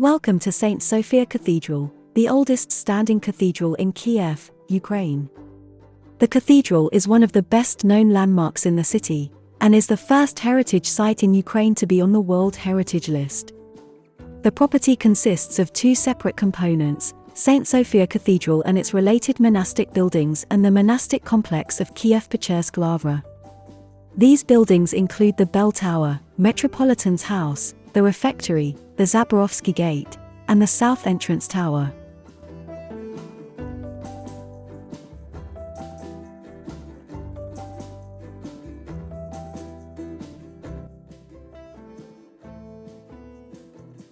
Welcome to St.Sophia Cathedral, the oldest standing cathedral in Kyiv, Ukraine. The cathedral is one of the best-known landmarks in the city, and is the first heritage site in Ukraine to be on the World Heritage List. The property consists of two separate components, St.Sophia Cathedral and its related monastic buildings and the monastic complex of Kyiv-Pечерsk Lavra. These buildings include the bell tower, Metropolitan's house, the refectory, the Zborovski gate, and the south entrance tower.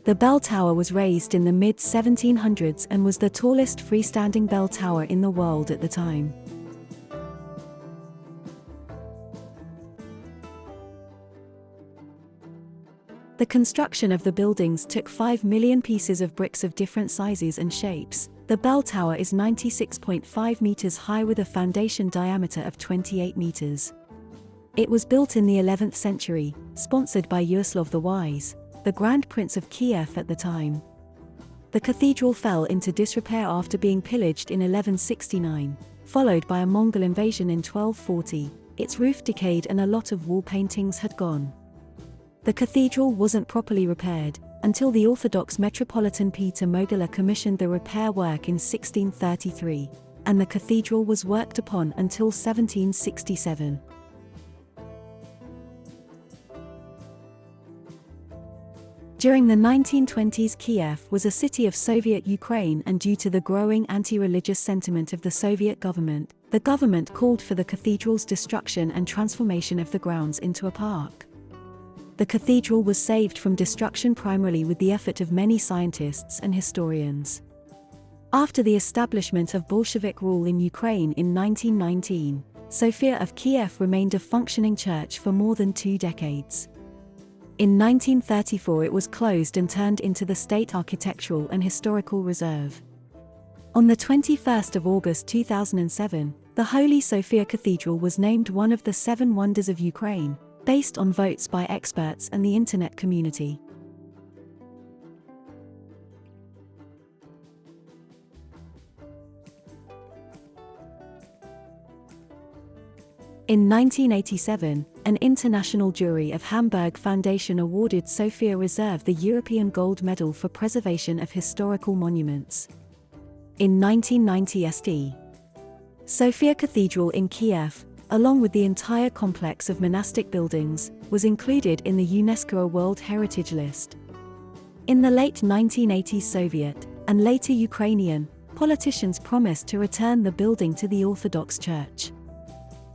The bell tower was raised in the mid-1700s and was the tallest freestanding bell tower in the world at the time. The construction of the buildings took 5 million pieces of bricks of different sizes and shapes. The bell tower is 96.5 meters high with a foundation diameter of 28 meters. It was built in the 11th century, sponsored by Yaroslav the Wise, the Grand Prince of Kyiv at the time. The cathedral fell into disrepair after being pillaged in 1169, followed by a Mongol invasion in 1240. Its roof decayed and a lot of wall paintings had gone. The cathedral wasn't properly repaired until the Orthodox Metropolitan Peter Mogila commissioned the repair work in 1633, and the cathedral was worked upon until 1767. During the 1920s, Kyiv was a city of Soviet Ukraine, and due to the growing anti-religious sentiment of the Soviet government, the government called for the cathedral's destruction and transformation of the grounds into a park. The cathedral was saved from destruction primarily with the effort of many scientists and historians. After the establishment of Bolshevik rule in Ukraine in 1919, Sophia of Kyiv remained a functioning church for more than 2 decades. In 1934 it was closed and turned into the State Architectural and Historical Reserve. On the 21st of August 2007, the Holy Sophia Cathedral was named one of the 7 wonders of Ukraine, based on votes by experts and the internet community. In 1987, an international jury of Hamburg Foundation awarded Sophia Reserve the European Gold Medal for Preservation of Historical Monuments. In 1990 St. Sophia Cathedral in Kyiv, along with the entire complex of monastic buildings, was included in the UNESCO World Heritage List. In the late 1980s, Soviet, and later Ukrainian, politicians promised to return the building to the Orthodox Church.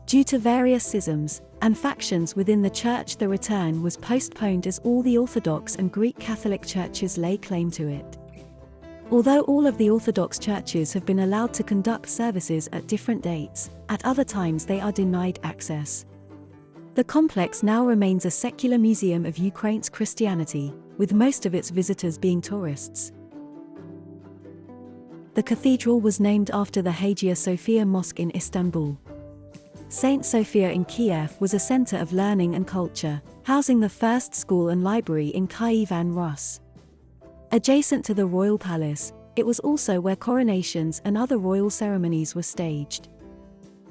Due to various schisms and factions within the Church, the return was postponed as all the Orthodox and Greek Catholic churches lay claim to it. Although all of the Orthodox churches have been allowed to conduct services at different dates, at other times they are denied access. The complex now remains a secular museum of Ukraine's Christianity, with most of its visitors being tourists. The cathedral was named after the Hagia Sophia Mosque in Istanbul. St. Sophia in Kyiv was a center of learning and culture, housing the first school and library in Kyiv and Rus. Adjacent to the royal palace, it was also where coronations and other royal ceremonies were staged.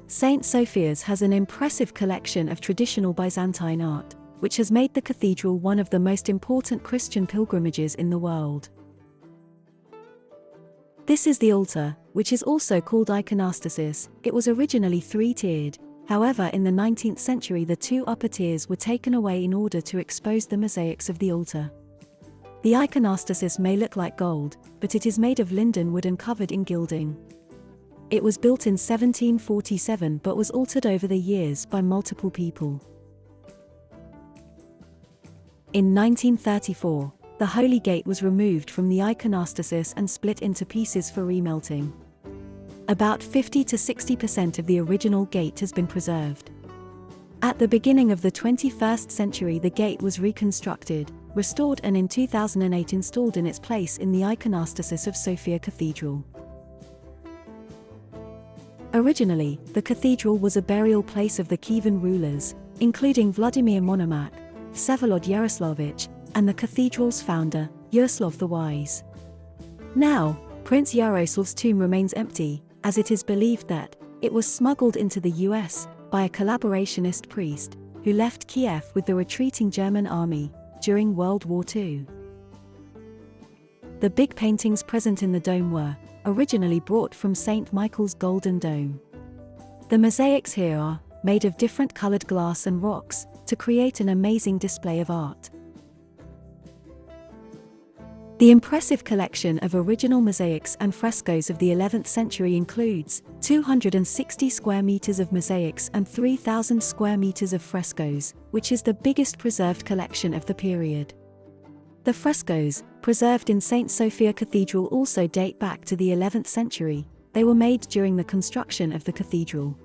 St. Sophia's has an impressive collection of traditional Byzantine art, which has made the cathedral one of the most important Christian pilgrimages in the world. This is the altar, which is also called iconostasis. It was originally 3-tiered, however in the 19th century the 2 upper tiers were taken away in order to expose the mosaics of the altar. The iconostasis may look like gold, but it is made of linden wood and covered in gilding. It was built in 1747 but was altered over the years by multiple people. In 1934, the Holy Gate was removed from the iconostasis and split into pieces for remelting. About 50 to 60% of the original gate has been preserved. At the beginning of the 21st century the gate was reconstructed, restored and in 2008 installed in its place in the iconostasis of Sophia Cathedral. Originally, the cathedral was a burial place of the Kievan rulers, including Vladimir Monomakh, Vsevolod Yaroslavich, and the cathedral's founder, Yaroslav the Wise. Now, Prince Yaroslav's tomb remains empty, as it is believed that it was smuggled into the US by a collaborationist priest who left Kyiv with the retreating German army during World War II. The big paintings present in the dome were originally brought from St. Michael's Golden Dome. The mosaics here are made of different colored glass and rocks to create an amazing display of art. The impressive collection of original mosaics and frescoes of the 11th century includes 260 square meters of mosaics and 3,000 square meters of frescoes, which is the biggest preserved collection of the period. The frescoes, preserved in St.Sophia Cathedral, also date back to the 11th century. They were made during the construction of the cathedral.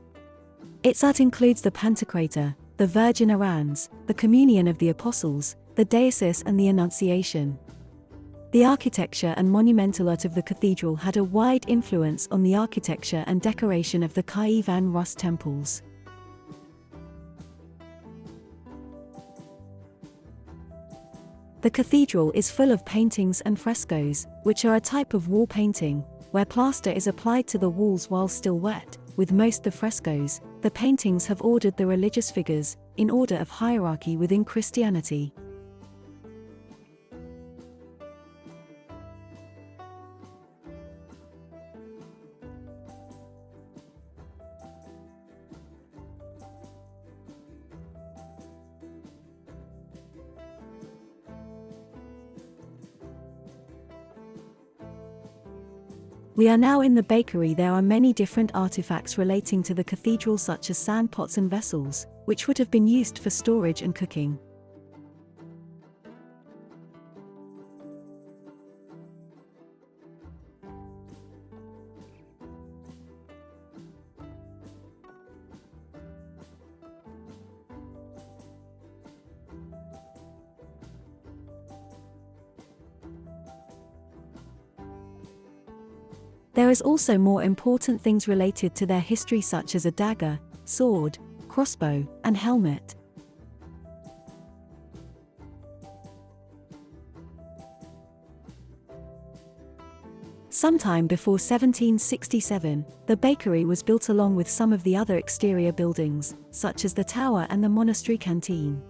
Its art includes the Pantocrator, the Virgin Arans, the Communion of the Apostles, the Deesis and the Annunciation. The architecture and monumental art of the cathedral had a wide influence on the architecture and decoration of the Kyiv and Rus temples. The cathedral is full of paintings and frescoes, which are a type of wall painting, where plaster is applied to the walls while still wet. With most the frescoes, the paintings have ordered the religious figures, in order of hierarchy within Christianity. We are now in the bakery. There are many different artifacts relating to the cathedral, such as sand pots and vessels, which would have been used for storage and cooking. There is also more important things related to their history, such as a dagger, sword, crossbow, and helmet. Sometime before 1767, the bakery was built along with some of the other exterior buildings, such as the tower and the monastery canteen.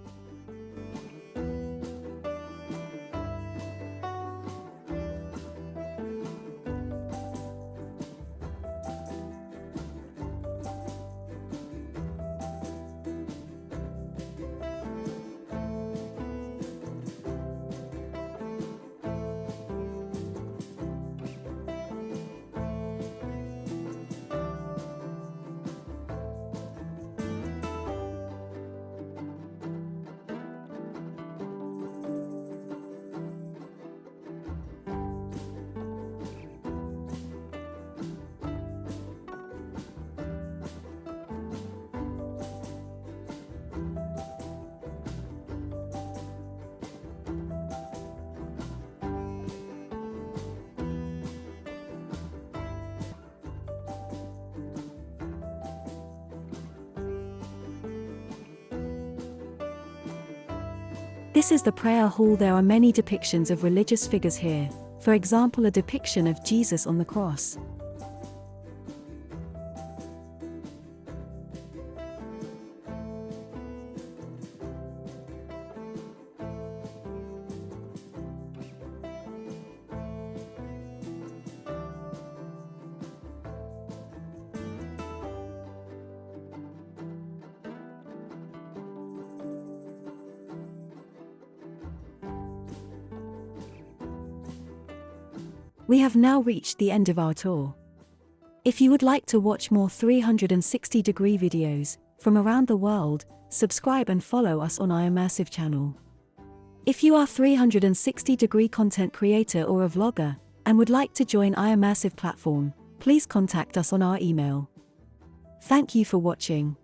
This is the prayer hall. There are many depictions of religious figures here, for example a depiction of Jesus on the cross. We have now reached the end of our tour. If you would like to watch more 360-degree videos from around the world, subscribe and follow us on Eyemmersive channel. If you are a 360-degree content creator or a vlogger and would like to join Eyemmersive platform, please contact us on our email. Thank you for watching.